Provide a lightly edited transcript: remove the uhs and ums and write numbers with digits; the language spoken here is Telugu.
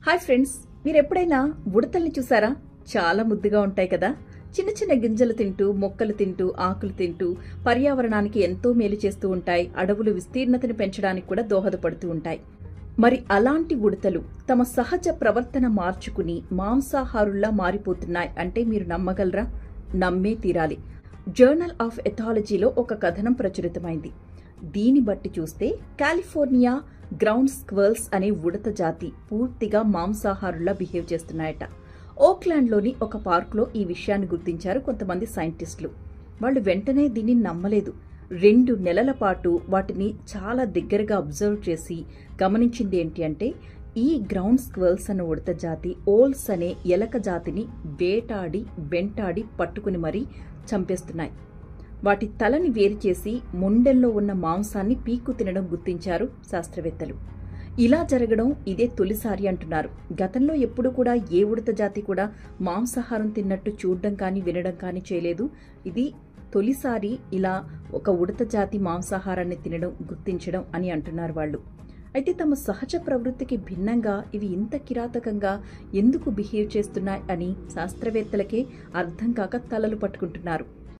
హాయ్ ఫ్రెండ్స్, మీరు ఎప్పుడైనా ఉడతల్ని చూసారా? చాలా ముద్దుగా ఉంటాయి కదా. చిన్న చిన్న గింజలు తింటూ, మొక్కలు తింటూ, ఆకులు తింటూ పర్యావరణానికి ఎంతో మేలు చేస్తూ ఉంటాయి. అడవులు విస్తీర్ణతను పెంచడానికి కూడా దోహదపడుతూ ఉంటాయి. మరి అలాంటి ఉడతలు తమ సహజ ప్రవర్తన మార్చుకుని మాంసాహారుల్లా మారిపోతున్నాయి అంటే మీరు నమ్మగలరా? నమ్మే తీరాలి. జర్నల్ ఆఫ్ ఎథాలజీలో ఒక కథనం ప్రచురితమైంది. దీని బట్టి చూస్తే కాలిఫోర్నియా గ్రౌండ్ స్క్వర్ల్స్ అనే ఉడత జాతి పూర్తిగా మాంసాహారుల్లా బిహేవ్ చేస్తున్నాయట. ఓక్లాండ్లోని ఒక పార్కులో ఈ విషయాన్ని గుర్తించారు కొంతమంది సైంటిస్టులు. వాళ్ళు వెంటనే దీన్ని నమ్మలేదు. 2 నెలల పాటు వాటిని చాలా దగ్గరగా అబ్జర్వ్ చేసి గమనించింది ఏంటి అంటే, ఈ గ్రౌండ్ స్క్వర్ల్స్ అన్న ఉడత జాతి ఓల్స్ అనే ఎలక జాతిని వేటాడి వెంటాడి పట్టుకుని మరీ చంపేస్తున్నాయి. వాటి తలని వేరు చేసి ముండెల్లో ఉన్న మాంసాన్ని పీక్కు తినడం గుర్తించారు శాస్త్రవేత్తలు. ఇలా జరగడం ఇదే తొలిసారి అంటున్నారు. గతంలో ఎప్పుడు కూడా ఏ ఉడత జాతి కూడా మాంసాహారం తిన్నట్టు చూడడం కానీ వినడం కానీ చేయలేదు. ఇది తొలిసారి ఇలా ఒక ఉడత జాతి మాంసాహారాన్ని తినడం గుర్తించడం అని అంటున్నారు వాళ్ళు. అయితే తమ సహజ ప్రవృత్తికి భిన్నంగా ఇవి ఇంత కిరాతకంగా ఎందుకు బిహేవ్ చేస్తున్నాయి అని శాస్త్రవేత్తలకే అర్థం కాక తలలు పట్టుకుంటున్నారు.